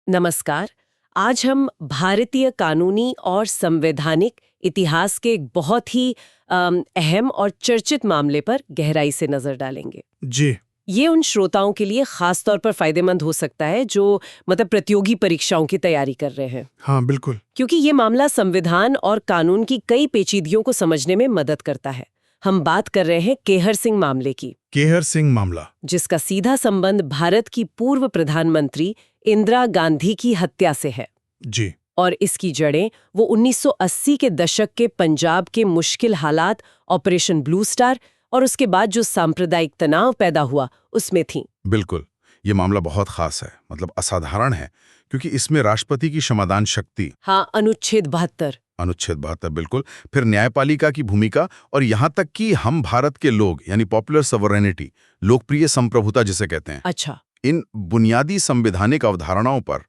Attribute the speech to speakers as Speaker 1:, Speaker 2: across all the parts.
Speaker 1: नमस्कार। आज हम भारतीय कानूनी और संवैधानिक इतिहास के एक बहुत ही अहम और चर्चित मामले पर गहराई से नजर डालेंगे।
Speaker 2: जी।
Speaker 1: ये उन श्रोताओं के लिए खास तौर पर फायदेमंद हो सकता है जो प्रतियोगी परीक्षाओं की तैयारी कर रहे हैं।
Speaker 2: हाँ, बिल्कुल।
Speaker 1: क्योंकि ये मामला संविधान और कानून की कई पेचीदगियों को समझने में मदद करता है। हम बात कर रहे हैं केहर सिंह मामले की।
Speaker 2: केहर सिंह मामला,
Speaker 1: जिसका सीधा संबंध भारत की पूर्व प्रधानमंत्री इंदिरा गांधी की हत्या से है।
Speaker 2: जी।
Speaker 1: और इसकी जड़ें वो 1980 के दशक के पंजाब के मुश्किल हालात, ऑपरेशन ब्लू स्टार और उसके बाद जो सांप्रदायिक तनाव पैदा हुआ उसमें थी।
Speaker 2: बिल्कुल। ये मामला बहुत खास है, मतलब असाधारण है, क्योंकि इसमें राष्ट्रपति की क्षमादान शक्ति,
Speaker 1: हाँ, अनुच्छेद
Speaker 2: 72, बिल्कुल, फिर न्यायपालिका की भूमिका और यहाँ तक कि हम भारत के लोग यानी पॉपुलर सॉवरेनिटी, लोकप्रिय संप्रभुता जिसे कहते हैं,
Speaker 1: अच्छा,
Speaker 2: इन बुनियादी संवैधानिक अवधारणाओं पर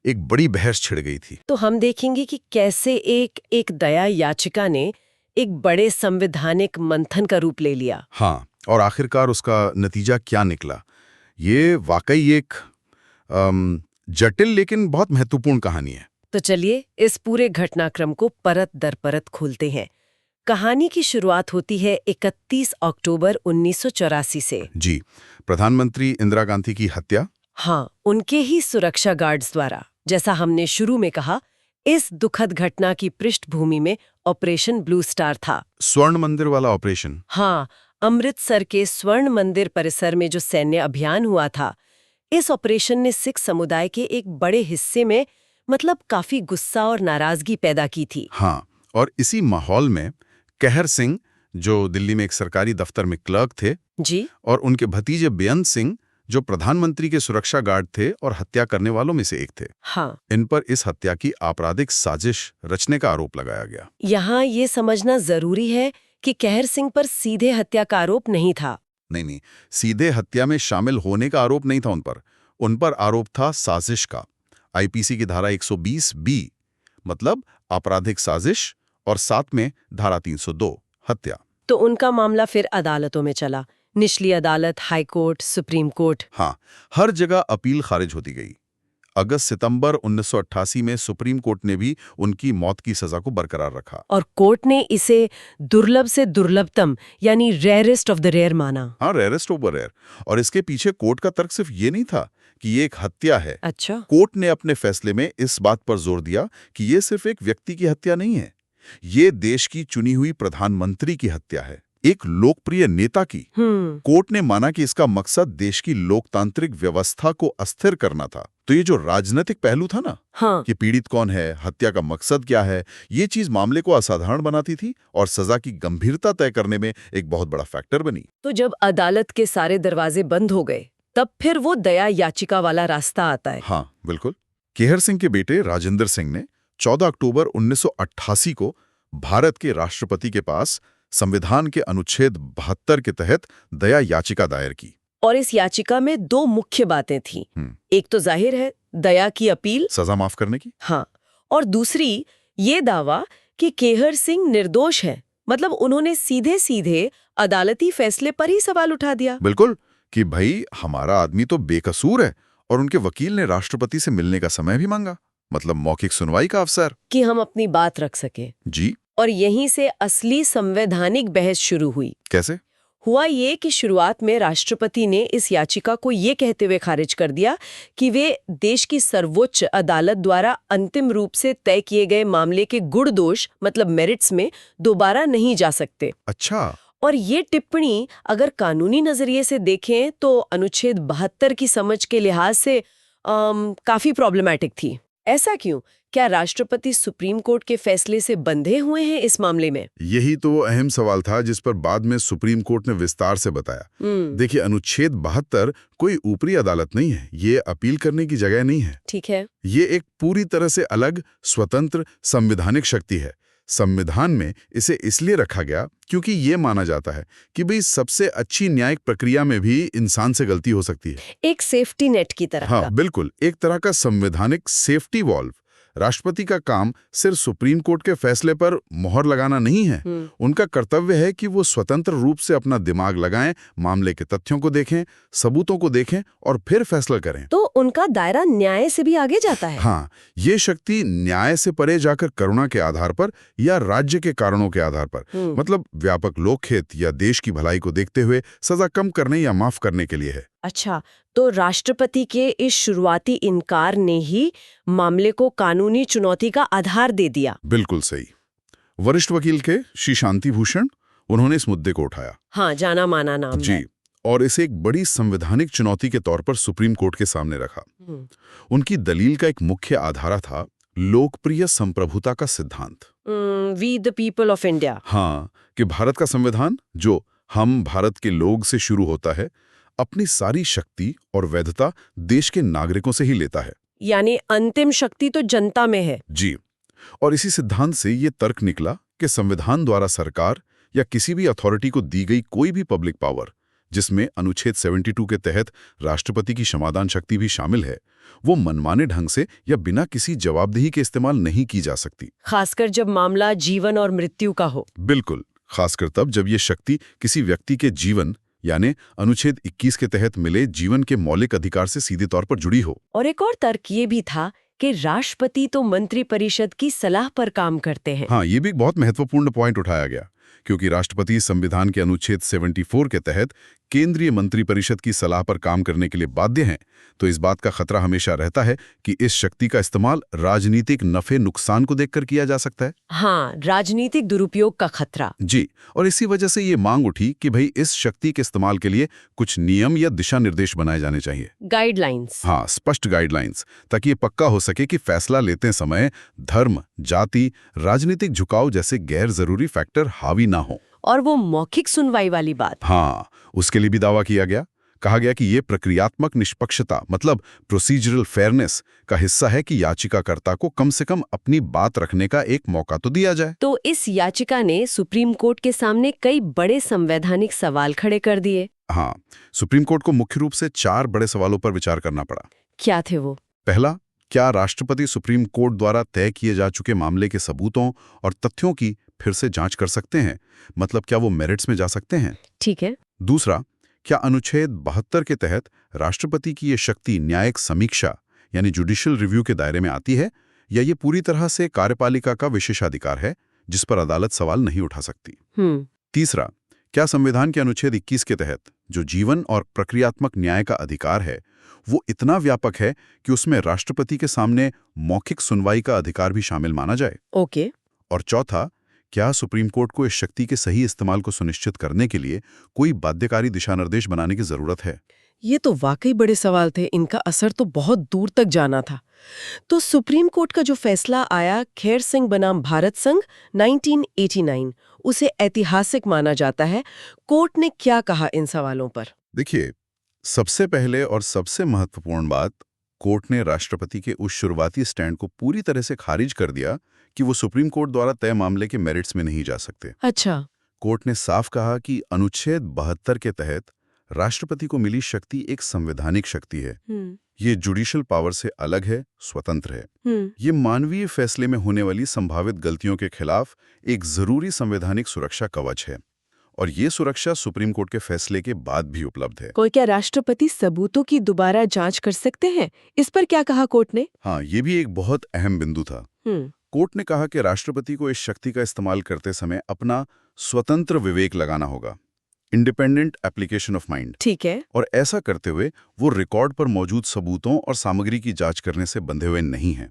Speaker 2: एक बड़ी बहस छिड़ गई थी।
Speaker 1: तो हम देखेंगे कि कैसे एक दया याचिका ने एक बड़े संवैधानिक मंथन का रूप ले लिया।
Speaker 2: हाँ, और आखिरकार उसका नतीजा क्या निकला। ये वाकई एक जटिल लेकिन बहुत महत्वपूर्ण कहानी है।
Speaker 1: तो चलिए इस पूरे घटनाक्रम को परत दर परत खोलते हैं। कहानी की शुरुआत होती है 31 अक्टूबर 1984 से।
Speaker 2: जी, प्रधानमंत्री इंदिरा गांधी की हत्या।
Speaker 1: हाँ, उनके ही सुरक्षा गार्ड्स द्वारा। जैसा हमने शुरू में कहा, इस दुखद घटना की पृष्ठभूमि में ऑपरेशन ब्लू स्टार था।
Speaker 2: स्वर्ण मंदिर वाला ऑपरेशन।
Speaker 1: हाँ, अमृतसर के स्वर्ण मंदिर परिसर में जो सैन्य अभियान हुआ था। इस ऑपरेशन ने सिख समुदाय के एक बड़े हिस्से में काफी गुस्सा और नाराजगी पैदा की थी।
Speaker 2: हाँ, और इसी माहौल में केहर सिंह, जो दिल्ली में एक सरकारी दफ्तर में क्लर्क थे,
Speaker 1: जी,
Speaker 2: और उनके भतीजे बेअंत सिंह, जो प्रधानमंत्री के सुरक्षा गार्ड थे और हत्या करने वालों में से एक थे,
Speaker 1: हाँ,
Speaker 2: इन पर इस हत्या की आपराधिक साजिश रचने का आरोप लगाया गया।
Speaker 1: यहाँ ये समझना जरूरी है कि केहर सिंह पर सीधे हत्या का आरोप नहीं था।
Speaker 2: नहीं, सीधे हत्या में शामिल होने का आरोप नहीं था उन पर आरोप था साजिश का। आईपीसी की धारा 120 मतलब आपराधिक साजिश, और साथ में धारा 302 हत्या।
Speaker 1: तो उनका मामला फिर अदालतों में चला। निचली अदालत, हाई कोर्ट, सुप्रीम कोर्ट।
Speaker 2: हाँ, हर जगह अपील खारिज होती गई। अगस्त-सितंबर 1988 में सुप्रीम कोर्ट ने भी उनकी मौत की सजा को बरकरार रखा।
Speaker 1: और कोर्ट ने इसे दुर्लभ से दुर्लभतम यानी रेयरेस्ट ऑफ द रेयर माना।
Speaker 2: हाँ, रेयरेस्ट ओवर रेयर। और इसके पीछे कोर्ट का तर्क सिर्फ ये नहीं था कि ये एक हत्या है।
Speaker 1: अच्छा,
Speaker 2: कोर्ट ने अपने फैसले में इस बात पर जोर दिया कि ये सिर्फ एक व्यक्ति की हत्या नहीं है, ये देश की चुनी हुई प्रधानमंत्री की हत्या है, एक लोकप्रिय नेता की। कोर्ट ने माना कि इसका मकसद देश की लोकतांत्रिक व्यवस्था को अस्थिर करना था। तो ये जो राजनीतिक पहलू था ना,
Speaker 1: हाँ,
Speaker 2: कि पीड़ित कौन है, हत्या का मकसद क्या है, ये चीज मामले को असाधारण बनाती थी और सजा की गंभीरता तय करने में एक बहुत बड़ा फैक्टर बनी।
Speaker 1: तो जब अदालत के सारे दरवाजे बंद हो गए, तब फिर वो दया याचिका वाला रास्ता आता है।
Speaker 2: हाँ, बिल्कुल। केहर सिंह के बेटे राजेंद्र सिंह ने 14 अक्टूबर 1988 को भारत के राष्ट्रपति के पास संविधान के अनुच्छेद 72 के तहत दया याचिका दायर की।
Speaker 1: और इस याचिका में दो मुख्य बातें थीं। एक तो जाहिर है दया की अपील,
Speaker 2: सजा माफ करने की।
Speaker 1: हाँ, और दूसरी ये दावा कि केहर सिंह निर्दोष है। उन्होंने सीधे सीधे अदालती फैसले पर ही सवाल उठा दिया।
Speaker 2: बिल्कुल, कि भाई हमारा आदमी तो बेकसूर है। और उनके वकील ने राष्ट्रपति से मिलने का समय भी मांगा, मौखिक सुनवाई का अवसर,
Speaker 1: कि हम अपनी बात रख सके।
Speaker 2: जी।
Speaker 1: और यहीं से असली संवैधानिक बहस शुरू हुई।
Speaker 2: कैसे?
Speaker 1: हुआ ये कि शुरुआत में राष्ट्रपति ने इस याचिका को ये कहते हुए खारिज कर दिया कि वे देश की सर्वोच्च अदालत द्वारा अंतिम रूप से तय किए गए मामले के गुण दोष मेरिट्स में दोबारा नहीं जा सकते।
Speaker 2: अच्छा।
Speaker 1: और ये टिप्पणी अगर कानूनी नजरिए से देखें तो अनुच्छेद 72 की समझ के लिहाज से काफी प्रॉब्लमैटिक थी। ऐसा क्यों? क्या राष्ट्रपति सुप्रीम कोर्ट के फैसले से बंधे हुए हैं इस मामले में?
Speaker 2: यही तो अहम सवाल था जिस पर बाद में सुप्रीम कोर्ट ने विस्तार से बताया। देखिए, अनुच्छेद 72 कोई ऊपरी अदालत नहीं है, ये अपील करने की जगह नहीं है।
Speaker 1: ठीक है,
Speaker 2: ये एक पूरी तरह से अलग स्वतंत्र संवैधानिक शक्ति है। संविधान में इसे इसलिए रखा गया क्योंकि ये माना जाता है कि भाई सबसे अच्छी न्यायिक प्रक्रिया में भी इंसान से गलती हो सकती है।
Speaker 1: एक सेफ्टी नेट की तरह
Speaker 2: हाँ,
Speaker 1: का।
Speaker 2: बिल्कुल, एक तरह का संवैधानिक सेफ्टी वॉल्व। राष्ट्रपति का काम सिर्फ सुप्रीम कोर्ट के फैसले पर मोहर लगाना नहीं है। उनका कर्तव्य है कि वो स्वतंत्र रूप से अपना दिमाग लगाएं, मामले के तथ्यों को देखें, सबूतों को देखें और फिर फैसला करें।
Speaker 1: तो उनका दायरा न्याय से भी आगे जाता है।
Speaker 2: हाँ, ये शक्ति न्याय से परे जाकर करुणा के आधार पर या राज्य के कारणों के आधार पर, मतलब व्यापक लोकहित या देश की भलाई को देखते हुए सजा कम करने या माफ करने के लिए है।
Speaker 1: अच्छा, तो राष्ट्रपति के इस शुरुआती इनकार ने ही मामले को कानूनी चुनौती का आधार दे दिया।
Speaker 2: बिल्कुल सही। वरिष्ठ वकील के श्री शांति भूषण, उन्होंने इस मुद्दे को उठाया।
Speaker 1: हाँ, जाना माना नाम
Speaker 2: जी,
Speaker 1: है।
Speaker 2: और इसे एक बड़ी संवैधानिक चुनौती के तौर पर सुप्रीम कोर्ट के सामने रखा। उनकी दलील का एक मुख्य आधार था लोकप्रिय संप्रभुता का सिद्धांत।
Speaker 1: We the people of India.
Speaker 2: हाँ, कि भारत का संविधान, जो हम भारत के लोग से शुरू होता है, अपनी सारी शक्ति और वैधता देश के नागरिकों से ही लेता है।
Speaker 1: यानी अंतिम शक्ति तो जनता में है।
Speaker 2: जी, और इसी सिद्धांत से ये तर्क निकला कि संविधान द्वारा सरकार या किसी भी अथॉरिटी को दी गई कोई भी पब्लिक पावर, जिसमें अनुच्छेद 72 के तहत राष्ट्रपति की क्षमादान शक्ति भी शामिल है, वो मनमाने ढंग से या बिना किसी जवाबदेही के इस्तेमाल नहीं की जा सकती।
Speaker 1: खासकर जब मामला जीवन और मृत्यु का हो।
Speaker 2: बिल्कुल, खासकर तब जब ये शक्ति किसी व्यक्ति के जीवन यानी अनुच्छेद 21 के तहत मिले जीवन के मौलिक अधिकार से सीधे तौर पर जुड़ी हो।
Speaker 1: और एक और तर्क ये भी था कि राष्ट्रपति तो मंत्रिपरिषद की सलाह पर काम करते हैं।
Speaker 2: हाँ, ये भी एक बहुत महत्वपूर्ण पॉइंट उठाया गया, क्योंकि राष्ट्रपति संविधान के अनुच्छेद 74 के तहत केंद्रीय मंत्रिपरिषद की सलाह पर काम करने के लिए बाध्य हैं, तो इस बात का खतरा हमेशा रहता है कि इस शक्ति का इस्तेमाल राजनीतिक नफे नुकसान को देखकर किया जा सकता है।
Speaker 1: हाँ, राजनीतिक दुरुपयोग का खतरा।
Speaker 2: जी, और इसी वजह से ये मांग उठी कि भाई इस शक्ति के इस्तेमाल के लिए कुछ नियम या दिशा निर्देश बनाए जाने चाहिए।
Speaker 1: गाइडलाइंस।
Speaker 2: हाँ, स्पष्ट गाइडलाइंस, ताकि ये पक्का हो सके कि फैसला लेते समय धर्म, जाति, राजनीतिक झुकाव जैसे गैर जरूरी फैक्टर हावी ना हो।
Speaker 1: और वो मौखिक सुनवाई वाली बात।
Speaker 2: हाँ, उसके लिए भी दावा किया गया। कहा गया कि ये प्रक्रियात्मक निष्पक्षता मतलब प्रोसीजरल फेयरनेस का हिस्सा है कि याचिकाकर्ता को कम से कम अपनी बात रखने का एक मौका तो दिया जाए।
Speaker 1: तो इस याचिका ने सुप्रीम कोर्ट के सामने कई बड़े संवैधानिक सवाल खड़े कर दिए।
Speaker 2: हाँ, सुप्रीम कोर्ट को मुख्य रूप से 4 बड़े सवालों पर विचार करना पड़ा।
Speaker 1: क्या थे वो?
Speaker 2: पहला, क्या राष्ट्रपति सुप्रीम कोर्ट द्वारा तय किए जा चुके मामले के सबूतों और तथ्यों की फिर से जांच कर सकते हैं, मतलब क्या वो मेरिट्स में जा सकते हैं?
Speaker 1: ठीक है।
Speaker 2: दूसरा, क्या अनुच्छेद 72 के तहत राष्ट्रपति की ये शक्ति न्यायिक समीक्षा यानी जुडिशियल रिव्यू के दायरे में आती है, या ये पूरी तरह से कार्यपालिका का विशेषाधिकार है जिस पर अदालत सवाल नहीं उठा सकती? तीसरा, क्या संविधान के अनुच्छेद 21 के तहत जो जीवन और प्रक्रियात्मक न्याय का अधिकार है वो इतना व्यापक है कि उसमें राष्ट्रपति के सामने मौखिक सुनवाई का अधिकार भी शामिल माना जाए?
Speaker 1: ओके।
Speaker 2: और चौथा, क्या सुप्रीम कोर्ट को इस शक्ति के सही इस्तेमाल को सुनिश्चित करने के लिए कोई बाध्यकारी दिशानिर्देश बनाने की जरूरत है?
Speaker 1: ये तो वाकई बड़े सवाल थे। इनका असर तो बहुत दूर तक जाना था। तो सुप्रीम कोर्ट का जो फैसला आया खैर सिंह बनाम भारत संघ 1989, उसे ऐतिहासिक माना जाता है। कोर्ट ने क्या कहा इन सवालों पर?
Speaker 2: देखिए, सबसे पहले और सबसे महत्वपूर्ण बात, कोर्ट ने राष्ट्रपति के उस शुरुआती स्टैंड को पूरी तरह से खारिज कर दिया कि वो सुप्रीम कोर्ट द्वारा तय मामले के मेरिट्स में नहीं जा सकते।
Speaker 1: अच्छा।
Speaker 2: कोर्ट ने साफ कहा कि अनुच्छेद 72 के तहत राष्ट्रपति को मिली शक्ति एक संवैधानिक शक्ति है। ये जुडिशियल पावर से अलग है, स्वतंत्र है। ये मानवीय फैसले में होने वाली संभावित गलतियों के खिलाफ एक जरूरी संवैधानिक सुरक्षा कवच है, और ये सुरक्षा सुप्रीम कोर्ट के फैसले के बाद भी उपलब्ध है।
Speaker 1: कोई क्या राष्ट्रपति सबूतों की दोबारा जांच कर सकते हैं? इस पर क्या कहा कोर्ट ने?
Speaker 2: हाँ, ये भी एक बहुत अहम बिंदु था। कोर्ट ने कहा कि राष्ट्रपति को इस शक्ति का इस्तेमाल करते समय अपना स्वतंत्र विवेक लगाना होगा, इंडिपेंडेंट एप्लीकेशन ऑफ माइंड।
Speaker 1: ठीक है।
Speaker 2: और ऐसा करते हुए वो रिकॉर्ड पर मौजूद सबूतों और सामग्री की जांच करने से बंधे हुए नहीं हैं,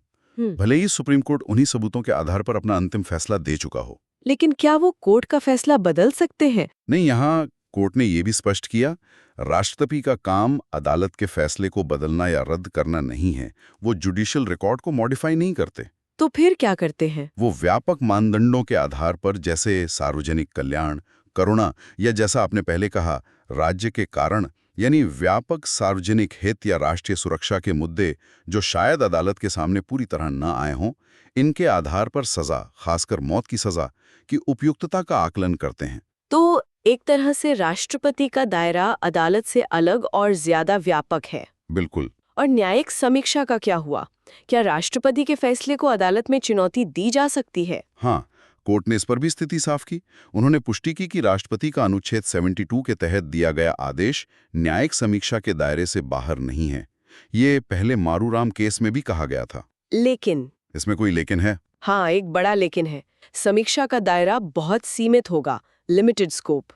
Speaker 2: भले ही सुप्रीम कोर्ट उन्हीं सबूतों के आधार पर अपना अंतिम फैसला दे चुका हो।
Speaker 1: लेकिन क्या वो कोर्ट का फैसला बदल सकते हैं?
Speaker 2: नहीं, यहाँ कोर्ट ने ये भी स्पष्ट किया, राष्ट्रपति का काम अदालत के फैसले को बदलना या रद्द करना नहीं है। वो जुडिशियल रिकॉर्ड को मॉडिफाई नहीं करते।
Speaker 1: तो फिर क्या करते हैं?
Speaker 2: वो व्यापक मानदंडों के आधार पर, जैसे सार्वजनिक कल्याण, करुणा, या जैसा आपने पहले कहा राज्य के कारण, यानी व्यापक सार्वजनिक हित या राष्ट्रीय सुरक्षा के मुद्दे जो शायद अदालत के सामने पूरी तरह न आए हों, इनके आधार पर सजा, खासकर मौत की सजा की उपयुक्तता का आकलन करते हैं।
Speaker 1: तो एक तरह से राष्ट्रपति का दायरा अदालत से अलग और ज्यादा व्यापक है।
Speaker 2: बिल्कुल।
Speaker 1: और न्यायिक समीक्षा का क्या हुआ? क्या राष्ट्रपति के फैसले को अदालत में चुनौती दी जा सकती है?
Speaker 2: हाँ, कोर्ट ने इस पर भी स्थिति साफ की। उन्होंने पुष्टि की कि राष्ट्रपति का अनुच्छेद 72 के तहत दिया गया आदेश न्यायिक समीक्षा के दायरे से बाहर नहीं है। ये पहले मारूराम केस में भी कहा गया था।
Speaker 1: लेकिन
Speaker 2: इसमें कोई लेकिन है?
Speaker 1: हाँ, एक बड़ा लेकिन है। समीक्षा का दायरा बहुत सीमित होगा, लिमिटेड स्कोप।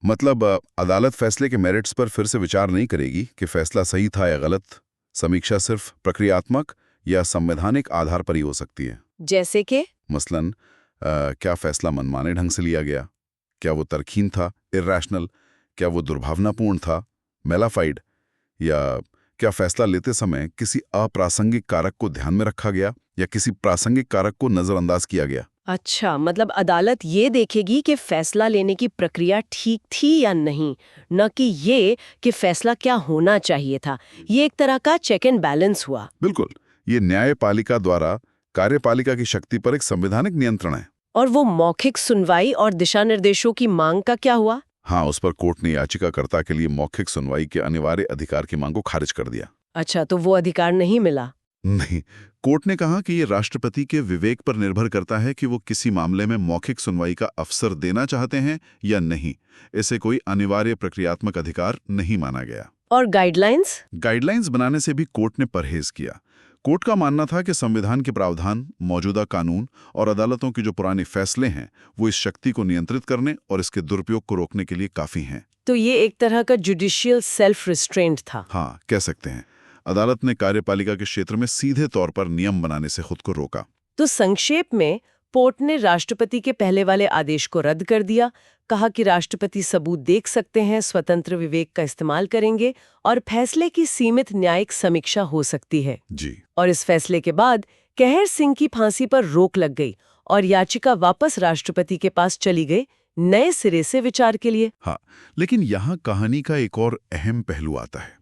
Speaker 2: मतलब अदालत फैसले के मेरिट्स पर फिर से विचार नहीं करेगी कि फैसला सही था या गलत। समीक्षा सिर्फ प्रक्रियात्मक या संवैधानिक आधार पर ही हो सकती है।
Speaker 1: जैसे कि
Speaker 2: मसलन क्या फैसला मनमाने ढंग से लिया गया? क्या वो तरकीन था, इर्रेशनल? क्या वो दुर्भावनापूर्ण था, मेलाफाइड? या क्या फैसला लेते समय किसी अप्रासंगिक कारक को ध्यान में रखा गया या किसी प्रासंगिक कारक को नजरअंदाज किया गया?
Speaker 1: अच्छा, मतलब अदालत ये देखेगी कि फैसला लेने की प्रक्रिया ठीक थी या नहीं, न कि ये कि फैसला क्या होना चाहिए था। ये एक तरह का चेक एंड बैलेंस हुआ।
Speaker 2: बिल्कुल, ये न्यायपालिका द्वारा कार्यपालिका की शक्ति पर एक संवैधानिक नियंत्रण है।
Speaker 1: और वो मौखिक सुनवाई और दिशा निर्देशों की मांग का क्या हुआ?
Speaker 2: हाँ, उस पर कोर्ट ने याचिकाकर्ता के लिए मौखिक सुनवाई के अनिवार्य अधिकार की मांग को खारिज कर दिया।
Speaker 1: अच्छा, तो वो अधिकार नहीं मिला?
Speaker 2: नहीं, कोर्ट ने कहा कि ये राष्ट्रपति के विवेक पर निर्भर करता है कि वो किसी मामले में मौखिक सुनवाई का अवसर देना चाहते हैं या नहीं। इसे कोई अनिवार्य प्रक्रियात्मक अधिकार नहीं माना गया।
Speaker 1: और गाइडलाइंस?
Speaker 2: गाइडलाइंस बनाने से भी कोर्ट ने परहेज किया। कोर्ट का मानना था कि संविधान के प्रावधान, मौजूदा कानून और अदालतों के जो पुराने फैसले हैं वो इस शक्ति को नियंत्रित करने और इसके दुरुपयोग को रोकने के लिए काफी हैं।
Speaker 1: तो ये एक तरह का जुडिशियल सेल्फ रिस्ट्रेंट था।
Speaker 2: हाँ, कह सकते हैं। अदालत ने कार्यपालिका के क्षेत्र में सीधे तौर पर नियम बनाने से खुद को रोका।
Speaker 1: तो संक्षेप में कोर्ट ने राष्ट्रपति के पहले वाले आदेश को रद्द कर दिया, कहा कि राष्ट्रपति सबूत देख सकते हैं, स्वतंत्र विवेक का इस्तेमाल करेंगे और फैसले की सीमित न्यायिक समीक्षा हो सकती है।
Speaker 2: जी।
Speaker 1: और इस फैसले के बाद कहर सिंह की फांसी पर रोक लग गई और याचिका वापस राष्ट्रपति के पास चली गई नए सिरे से विचार के लिए।
Speaker 2: हाँ, लेकिन यहाँ कहानी का एक और अहम पहलू आता है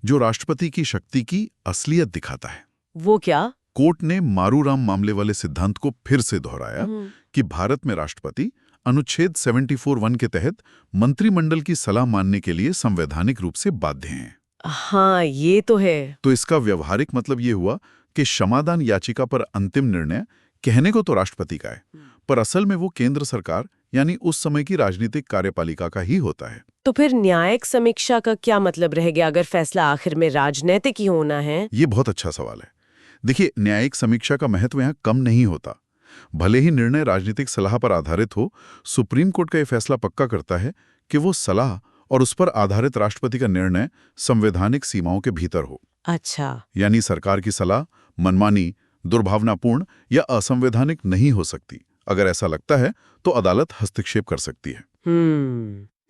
Speaker 2: जो राष्ट्रपति की शक्ति की असलियत दिखाता है।
Speaker 1: वो क्या?
Speaker 2: कोर्ट ने मारूराम मामले वाले सिद्धांत को फिर से दोहराया कि भारत में राष्ट्रपति अनुच्छेद 74(1) के तहत मंत्रिमंडल की सलाह मानने के लिए संवैधानिक रूप से बाध्य हैं।
Speaker 1: हाँ, ये तो है।
Speaker 2: तो इसका व्यवहारिक मतलब ये हुआ कि क्षमादान याचिका पर अंतिम निर्णय कहने को तो राष्ट्रपति का है, पर असल में वो केंद्र सरकार यानी उस समय की राजनीतिक कार्यपालिका का ही होता है।
Speaker 1: तो फिर न्यायिक समीक्षा का क्या मतलब रह गया अगर फैसला आखिर में राजनीतिक ही होना है?
Speaker 2: ये बहुत अच्छा सवाल है। देखिए, न्यायिक समीक्षा का महत्व यहाँ कम नहीं होता। भले ही निर्णय राजनीतिक सलाह पर आधारित हो, सुप्रीम कोर्ट का ये फैसला पक्का करता है कि वो सलाह और उस पर आधारित राष्ट्रपति का निर्णय संवैधानिक सीमाओं के भीतर हो।
Speaker 1: अच्छा,
Speaker 2: यानी सरकार की सलाह मनमानी, दुर्भावनापूर्ण या असंवैधानिक नहीं हो सकती। अगर ऐसा लगता है तो अदालत हस्तक्षेप कर सकती है।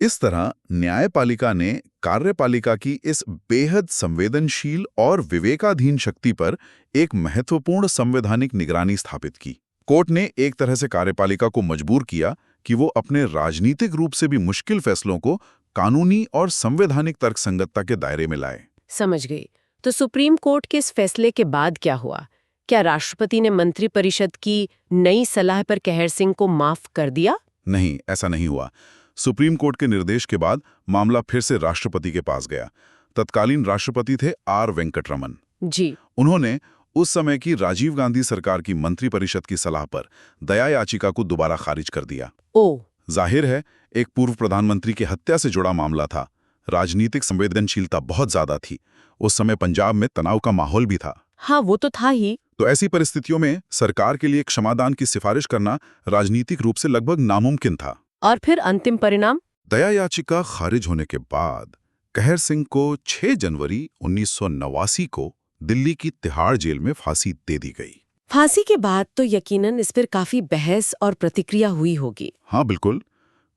Speaker 2: इस तरह न्यायपालिका ने कार्यपालिका की इस बेहद संवेदनशील और विवेकाधीन शक्ति पर एक महत्वपूर्ण संवैधानिक निगरानी स्थापित की। कोर्ट ने एक तरह से कार्यपालिका को मजबूर किया कि वो अपने राजनीतिक रूप से भी मुश्किल फैसलों को कानूनी और संवैधानिक तर्कसंगतता के दायरे में लाए।
Speaker 1: समझ गई। तो सुप्रीम कोर्ट के इस फैसले के बाद क्या हुआ? क्या राष्ट्रपति ने मंत्रिपरिषद की नई सलाह पर कहर सिंह को माफ कर दिया?
Speaker 2: नहीं, ऐसा नहीं हुआ। सुप्रीम कोर्ट के निर्देश के बाद मामला फिर से राष्ट्रपति के पास गया। तत्कालीन राष्ट्रपति थे आर वेंकटरमन
Speaker 1: जी।
Speaker 2: उन्होंने उस समय की राजीव गांधी सरकार की मंत्रिपरिषद की सलाह पर दया याचिका को दोबारा खारिज कर दिया।
Speaker 1: ओ,
Speaker 2: जाहिर है, एक पूर्व प्रधानमंत्री की हत्या से जुड़ा मामला था। राजनीतिक संवेदनशीलता बहुत ज्यादा थी। उस समय पंजाब में तनाव का माहौल भी था।
Speaker 1: हाँ, वो तो था ही।
Speaker 2: तो ऐसी परिस्थितियों में सरकार के लिए क्षमादान की सिफारिश करना राजनीतिक रूप से लगभग नामुमकिन था।
Speaker 1: और फिर अंतिम परिणाम?
Speaker 2: दया याचिका खारिज होने के बाद कहर सिंह को 6 जनवरी 1989 को दिल्ली की तिहाड़ जेल में फांसी दे दी गई।
Speaker 1: फांसी के बाद तो यकीनन इस पर काफी बहस और प्रतिक्रिया हुई होगी।
Speaker 2: हाँ बिल्कुल,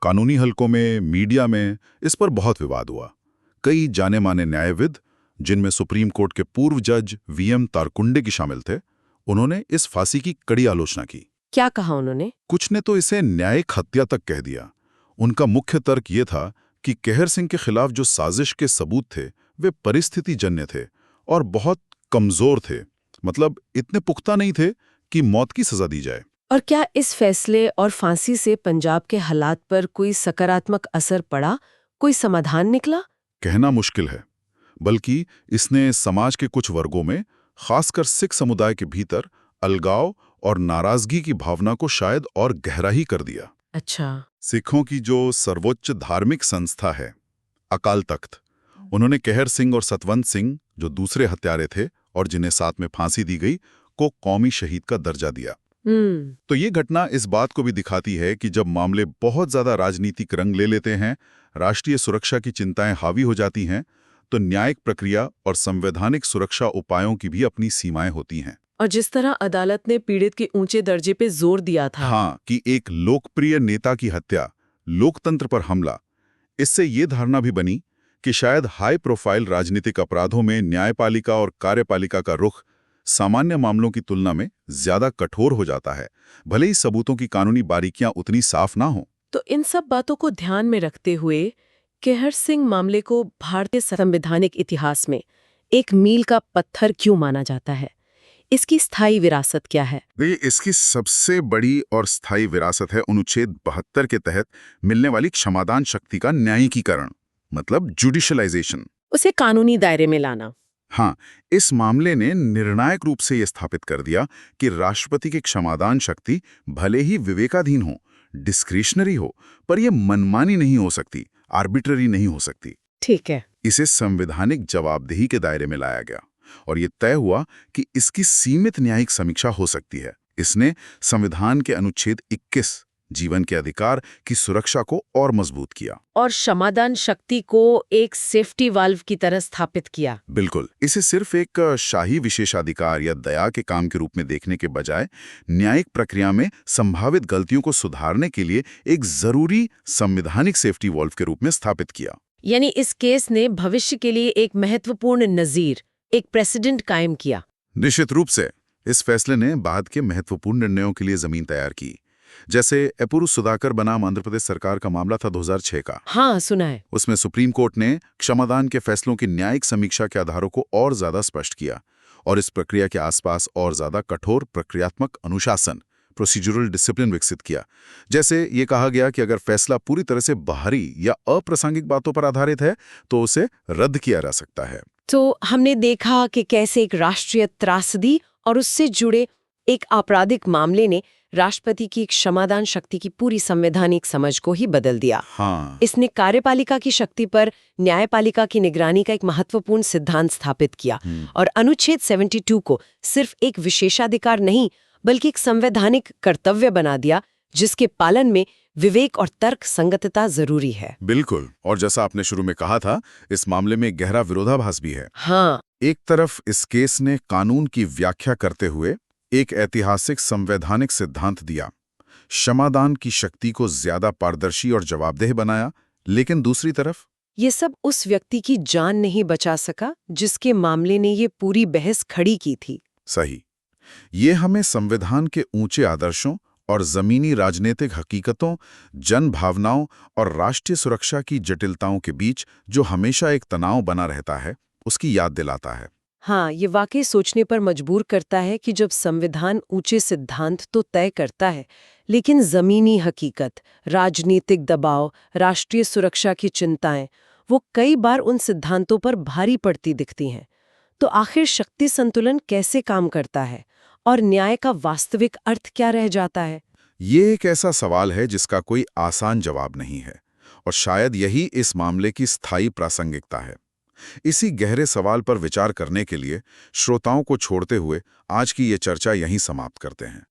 Speaker 2: कानूनी हलकों में, मीडिया में इस पर बहुत विवाद हुआ। कई जाने माने न्यायविद, जिनमें सुप्रीम कोर्ट के पूर्व जज वीएम तारकुंडे की शामिल थे, उन्होंने इस फांसी की कड़ी आलोचना की।
Speaker 1: क्या कहा उन्होंने?
Speaker 2: कुछ ने तो इसे न्यायिक हत्या तक कह दिया। उनका मुख्य तर्क ये था कि कहर सिंह के खिलाफ जो साजिश के सबूत थे वे परिस्थितिजन्य थे और बहुत कमजोर थे, मतलब इतने पुख्ता नहीं थे कि मौत की सजा दी जाए।
Speaker 1: और क्या इस फैसले और फांसी से पंजाब के हालात पर कोई सकारात्मक असर पड़ा, कोई समाधान निकला?
Speaker 2: कहना मुश्किल है, बल्कि इसने समाज के कुछ वर्गों में, खासकर सिख समुदाय के भीतर, अलगाव और नाराजगी की भावना को शायद और गहरा ही कर दिया।
Speaker 1: अच्छा।
Speaker 2: सिखों की जो सर्वोच्च धार्मिक संस्था है, अकाल तख्त, उन्होंने कहर सिंह और सतवंत सिंह, जो दूसरे हत्यारे थे और जिन्हें साथ में फांसी दी गई, को कौमी शहीद का दर्जा दिया। तो ये घटना इस बात को भी दिखाती है कि जब मामले बहुत ज्यादा राजनीतिक रंग ले लेते हैं, राष्ट्रीय सुरक्षा की चिंताएं हावी हो जाती हैं, तो न्यायिक प्रक्रिया और संवैधानिक सुरक्षा उपायों की भी अपनी सीमाएं होती हैं।
Speaker 1: और जिस तरह अदालत ने पीड़ित के ऊंचे दर्जे पे जोर दिया था।
Speaker 2: हाँ, कि एक लोकप्रिय नेता की हत्या, लोकतंत्र पर हमला, इससे ये धारणा भी बनी कि शायद हाई प्रोफाइल राजनीतिक अपराधों में न्यायपालिका और कार्यपालिका का रुख सामान्य मामलों की तुलना में ज्यादा कठोर हो जाता है, भले ही सबूतों की कानूनी बारीकियां उतनी साफ ना हो।
Speaker 1: तो इन सब बातों को ध्यान में रखते हुए कहर सिंह मामले को भारतीय संवैधानिक इतिहास में एक मील का पत्थर क्यों माना जाता है? इसकी स्थायी विरासत क्या है?
Speaker 2: देखिए, इसकी सबसे बड़ी और स्थायी विरासत है अनुच्छेद 72 के तहत मिलने वाली क्षमादान शक्ति का न्यायिकीकरण, मतलब जुडिशलाइजेशन।
Speaker 1: उसे कानूनी दायरे में लाना।
Speaker 2: हाँ, इस मामले ने निर्णायक रूप से यह स्थापित कर दिया कि राष्ट्रपति की क्षमादान शक्ति भले ही विवेकाधीन हो, डिस्क्रिशनरी हो, पर यह मनमानी नहीं हो सकती, आर्बिट्ररी नहीं हो सकती।
Speaker 1: ठीक है।
Speaker 2: इसे संवैधानिक जवाबदेही के दायरे में लाया गया और ये तय हुआ कि इसकी सीमित न्यायिक समीक्षा हो सकती है। इसने संविधान के अनुच्छेद 21 जीवन के अधिकार की सुरक्षा को और मजबूत किया
Speaker 1: और क्षमादान शक्ति को एक सेफ्टी वाल्व की तरह स्थापित किया।
Speaker 2: बिल्कुल, इसे सिर्फ एक शाही विशेषाधिकार या दया के काम के रूप में देखने के बजाय न्यायिक प्रक्रिया में संभावित गलतियों को सुधारने के लिए एक जरूरी संवैधानिक सेफ्टी वाल्व के रूप में स्थापित किया।
Speaker 1: यानी इस केस ने भविष्य के लिए एक महत्वपूर्ण नजीर, एक प्रेसिडेंट कायम किया।
Speaker 2: निश्चित रूप से इस फैसले ने बाद के महत्वपूर्ण निर्णयों के लिए जमीन तैयार की, जैसे एपुरु सुधाकर बनाम आंध्र प्रदेश सरकार का मामला था 2006 का।
Speaker 1: हाँ, सुना है।
Speaker 2: उसमें सुप्रीम कोर्ट ने क्षमादान के फैसलों की न्यायिक समीक्षा के आधारों को और ज्यादा स्पष्ट किया और इस प्रक्रिया के आसपास और ज्यादा कठोर प्रक्रियात्मक अनुशासन, प्रोसीजरल डिसिप्लिन विकसित किया। जैसे ये कहा गया कि अगर फैसला पूरी तरह से बाहरी या अप्रासंगिक बातों पर आधारित है तो उसे रद्द किया जा सकता है।
Speaker 1: तो हमने देखा कि कैसे एक राष्ट्रीय त्रासदी और उससे जुड़े एक आपराधिक मामले ने राष्ट्रपति की क्षमादान शक्ति की पूरी संवैधानिक समझ को ही बदल दिया।
Speaker 2: हाँ।
Speaker 1: इसने कार्यपालिका की शक्ति पर न्यायपालिका की निगरानी का एक महत्वपूर्ण सिद्धांत स्थापित किया और अनुच्छेद 72 को सिर्फ एक विशेषाधिकार नहीं बल्कि एक संवैधानिक कर्तव्य बना दिया, जिसके पालन में विवेक और तर्क संगतता जरूरी है।
Speaker 2: बिल्कुल, और जैसा आपने शुरू में कहा था, इस मामले में गहरा विरोधाभास भी है।
Speaker 1: हाँ।
Speaker 2: एक तरफ इस केस ने कानून की व्याख्या करते हुए एक ऐतिहासिक संवैधानिक सिद्धांत दिया, क्षमादान की शक्ति को ज्यादा पारदर्शी और जवाबदेह बनाया, लेकिन दूसरी तरफ
Speaker 1: ये सब उस व्यक्ति की जान नहीं बचा सका जिसके मामले ने ये पूरी बहस खड़ी की थी।
Speaker 2: सही। ये हमें संविधान के ऊंचे आदर्शों और जमीनी राजनीतिक हकीकतों, जन भावनाओं और राष्ट्रीय सुरक्षा की जटिलताओं के बीच जो हमेशा एक तनाव बना रहता है, उसकी याद दिलाता है।
Speaker 1: हाँ, ये वाकई सोचने पर मजबूर करता है कि जब संविधान ऊंचे सिद्धांत तो तय करता है, लेकिन जमीनी हकीकत, राजनीतिक दबाव, राष्ट्रीय सुरक्षा की चिंताएं, वो कई बार उन सिद्धांतों पर भारी पड़ती दिखती हैं। तो आखिर शक्ति संतुलन कैसे काम करता है और न्याय का वास्तविक अर्थ क्या रह जाता है?
Speaker 2: ये एक ऐसा सवाल है जिसका कोई आसान जवाब नहीं है और शायद यही इस मामले की स्थायी प्रासंगिकता है। इसी गहरे सवाल पर विचार करने के लिए श्रोताओं को छोड़ते हुए आज की ये चर्चा यहीं समाप्त करते हैं।